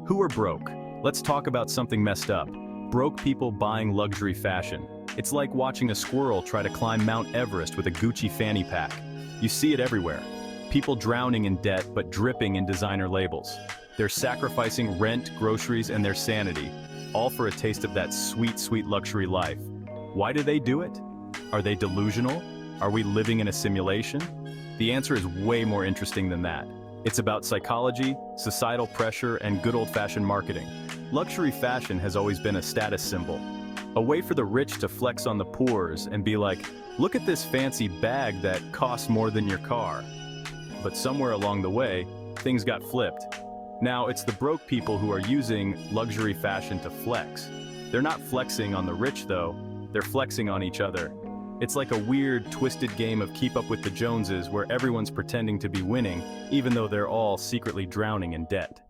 Who are broke? Let's talk about something messed up. Broke people buying luxury fashion. It's like watching a squirrel try to climb Mount Everest with a Gucci fanny pack. You see it everywhere. People drowning in debt but dripping in designer labels. They're sacrificing rent, groceries, and their sanity, all for a taste of that sweet, sweet luxury life. Why do they do it? Are they delusional? Are we living in a simulation? The answer is way more interesting than that. It's about psychology, societal pressure, and good old-fashioned marketing. Luxury fashion has always been a status symbol. A way for the rich to flex on the poors and be like, look at this fancy bag that costs more than your car. But somewhere along the way, things got flipped. Now it's the broke people who are using luxury fashion to flex. They're not flexing on the rich though, they're flexing on each other. It's like a weird, twisted game of keep up with the Joneses where everyone's pretending to be winning, even though they're all secretly drowning in debt.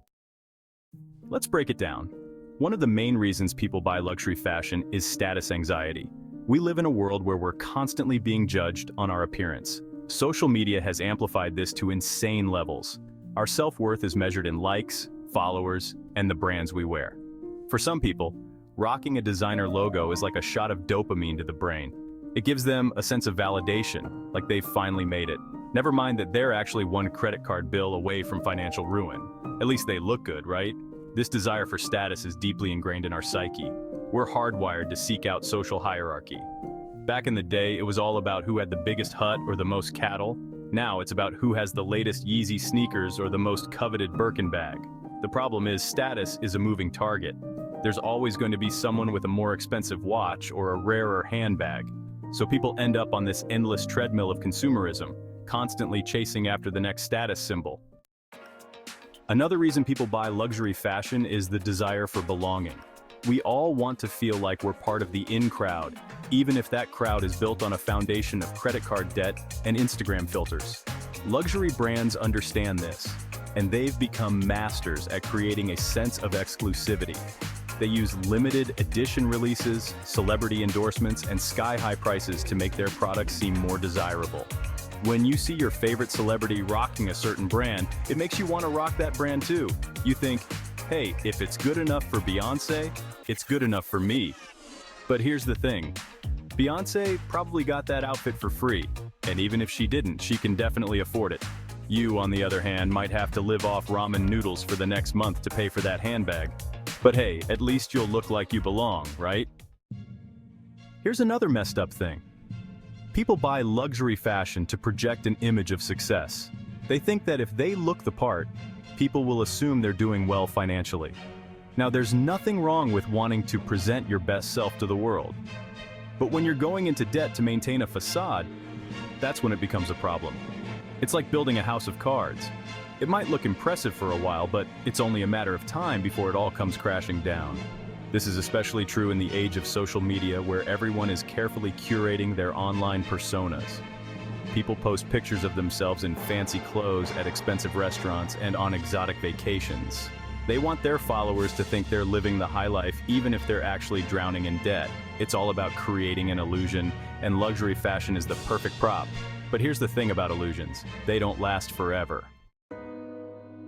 Let's break it down. One of the main reasons people buy luxury fashion is status anxiety. We live in a world where we're constantly being judged on our appearance. Social media has amplified this to insane levels. Our self-worth is measured in likes, followers, and the brands we wear. For some people, rocking a designer logo is like a shot of dopamine to the brain. It gives them a sense of validation, like they've finally made it. Never mind that they're actually one credit card bill away from financial ruin. At least they look good, right? This desire for status is deeply ingrained in our psyche. We're hardwired to seek out social hierarchy. Back in the day, it was all about who had the biggest hut or the most cattle. Now it's about who has the latest Yeezy sneakers or the most coveted Birkin bag. The problem is status is a moving target. There's always going to be someone with a more expensive watch or a rarer handbag. So people end up on this endless treadmill of consumerism, constantly chasing after the next status symbol. Another reason people buy luxury fashion is the desire for belonging. We all want to feel like we're part of the in crowd, even if that crowd is built on a foundation of credit card debt and Instagram filters. Luxury brands understand this, and they've become masters at creating a sense of exclusivity. They use limited edition releases, celebrity endorsements, and sky-high prices to make their products seem more desirable. When you see your favorite celebrity rocking a certain brand, it makes you want to rock that brand too. You think, hey, if it's good enough for Beyoncé, it's good enough for me. But here's the thing. Beyoncé probably got that outfit for free, and even if she didn't, she can definitely afford it. You, on the other hand, might have to live off ramen noodles for the next month to pay for that handbag. But hey, at least you'll look like you belong, right? Here's another messed up thing. People buy luxury fashion to project an image of success. They think that if they look the part, people will assume they're doing well financially. Now, there's nothing wrong with wanting to present your best self to the world. But when you're going into debt to maintain a facade, that's when it becomes a problem. It's like building a house of cards. It might look impressive for a while, but it's only a matter of time before it all comes crashing down. This is especially true in the age of social media where everyone is carefully curating their online personas. People post pictures of themselves in fancy clothes at expensive restaurants and on exotic vacations. They want their followers to think they're living the high life even if they're actually drowning in debt. It's all about creating an illusion, and luxury fashion is the perfect prop. But here's the thing about illusions. They don't last forever.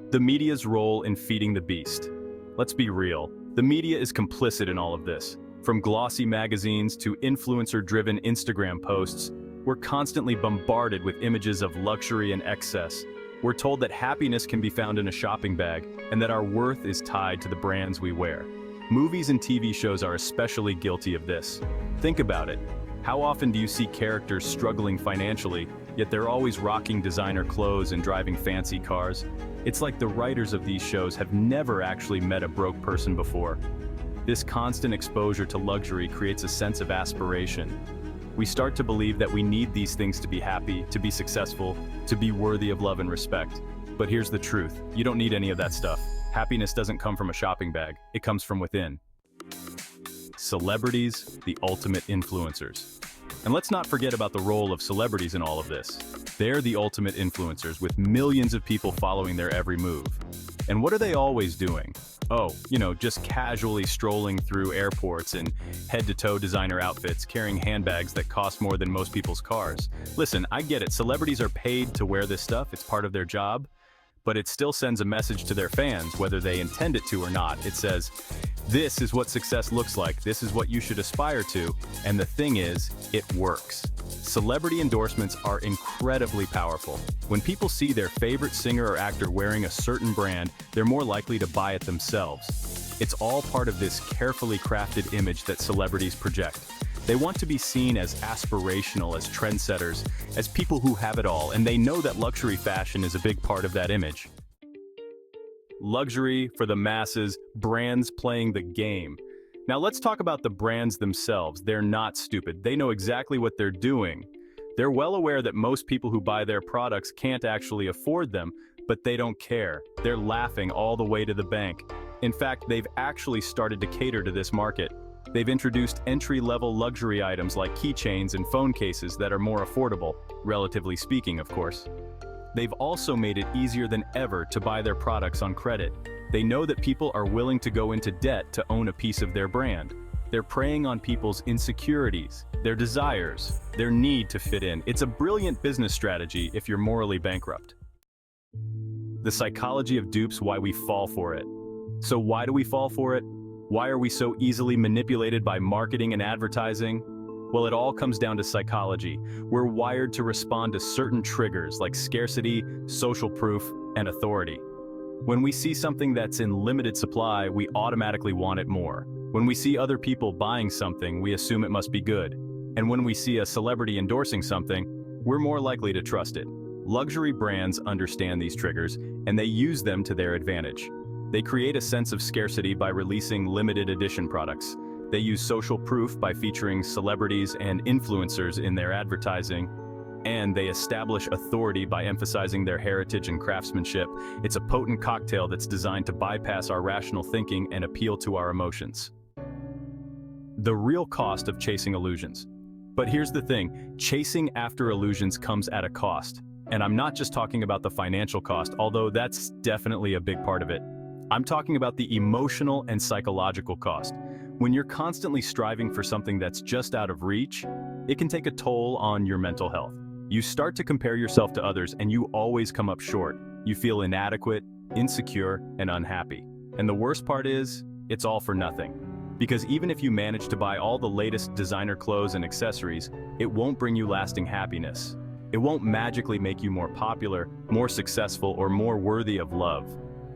The media's role in feeding the beast. Let's be real. The media is complicit in all of this. From glossy magazines to influencer-driven Instagram posts, we're constantly bombarded with images of luxury and excess. We're told that happiness can be found in a shopping bag and that our worth is tied to the brands we wear. Movies and TV shows are especially guilty of this. Think about it. How often do you see characters struggling financially, yet they're always rocking designer clothes and driving fancy cars? It's like the writers of these shows have never actually met a broke person before. This constant exposure to luxury creates a sense of aspiration. We start to believe that we need these things to be happy, to be successful, to be worthy of love and respect. But here's the truth. You don't need any of that stuff. Happiness doesn't come from a shopping bag. It comes from within. Celebrities, the ultimate influencers. And let's not forget about the role of celebrities in all of this. They're the ultimate influencers with millions of people following their every move. And what are they always doing? Oh, just casually strolling through airports in head-to-toe designer outfits, carrying handbags that cost more than most people's cars. Listen, I get it. Celebrities are paid to wear this stuff. It's part of their job. but it still sends a message to their fans, whether they intend it to or not. It says, this is what success looks like, this is what you should aspire to, and the thing is, it works. Celebrity endorsements are incredibly powerful. When people see their favorite singer or actor wearing a certain brand, they're more likely to buy it themselves. It's all part of this carefully crafted image that celebrities project. They want to be seen as aspirational, as trendsetters, as people who have it all, and they know that luxury fashion is a big part of that image. Luxury for the masses, brands playing the game. Now let's talk about the brands themselves. They're not stupid. They know exactly what they're doing. They're well aware that most people who buy their products can't actually afford them, but they don't care. They're laughing all the way to the bank. In fact, they've actually started to cater to this market. They've introduced entry-level luxury items like keychains and phone cases that are more affordable, relatively speaking, of course. They've also made it easier than ever to buy their products on credit. They know that people are willing to go into debt to own a piece of their brand. They're preying on people's insecurities, their desires, their need to fit in. It's a brilliant business strategy if you're morally bankrupt. The psychology of dupes, why we fall for it. So why do we fall for it? Why are we so easily manipulated by marketing and advertising? Well, it all comes down to psychology. We're wired to respond to certain triggers like scarcity, social proof, and authority. When we see something that's in limited supply, we automatically want it more. When we see other people buying something, we assume it must be good. And when we see a celebrity endorsing something, we're more likely to trust it. Luxury brands understand these triggers, and they use them to their advantage. They create a sense of scarcity by releasing limited edition products. They use social proof by featuring celebrities and influencers in their advertising. And they establish authority by emphasizing their heritage and craftsmanship. It's a potent cocktail that's designed to bypass our rational thinking and appeal to our emotions. The real cost of chasing illusions. But here's the thing, chasing after illusions comes at a cost. And I'm not just talking about the financial cost, although that's definitely a big part of it. I'm talking about the emotional and psychological cost. When you're constantly striving for something that's just out of reach, it can take a toll on your mental health. You start to compare yourself to others and you always come up short. You feel inadequate, insecure, and unhappy. And the worst part is, it's all for nothing. Because even if you manage to buy all the latest designer clothes and accessories, it won't bring you lasting happiness. It won't magically make you more popular, more successful, or more worthy of love.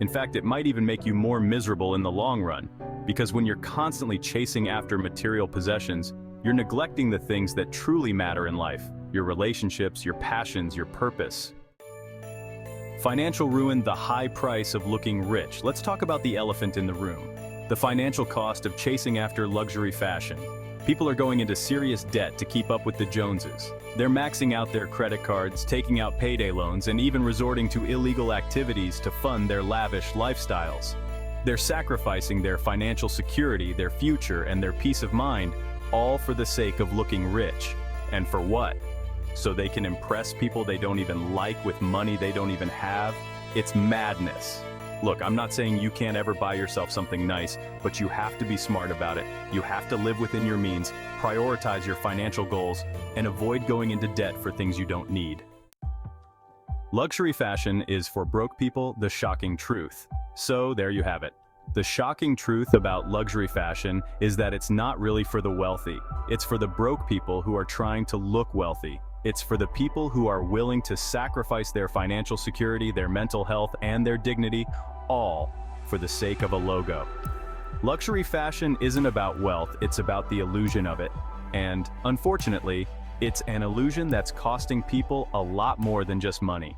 In fact, it might even make you more miserable in the long run. Because when you're constantly chasing after material possessions, you're neglecting the things that truly matter in life. Your relationships, your passions, your purpose. Financial ruin, the high price of looking rich. Let's talk about the elephant in the room. The financial cost of chasing after luxury fashion. People are going into serious debt to keep up with the Joneses. They're maxing out their credit cards, taking out payday loans, and even resorting to illegal activities to fund their lavish lifestyles. They're sacrificing their financial security, their future, and their peace of mind, all for the sake of looking rich. And for what? So they can impress people they don't even like with money they don't even have? It's madness. Look, I'm not saying you can't ever buy yourself something nice, but you have to be smart about it. You have to live within your means, prioritize your financial goals, and avoid going into debt for things you don't need. Luxury fashion is for broke people the shocking truth. So there you have it. The shocking truth about luxury fashion is that it's not really for the wealthy. It's for the broke people who are trying to look wealthy. It's for the people who are willing to sacrifice their financial security, their mental health, and their dignity, all for the sake of a logo. Luxury fashion isn't about wealth, it's about the illusion of it. And unfortunately, it's an illusion that's costing people a lot more than just money.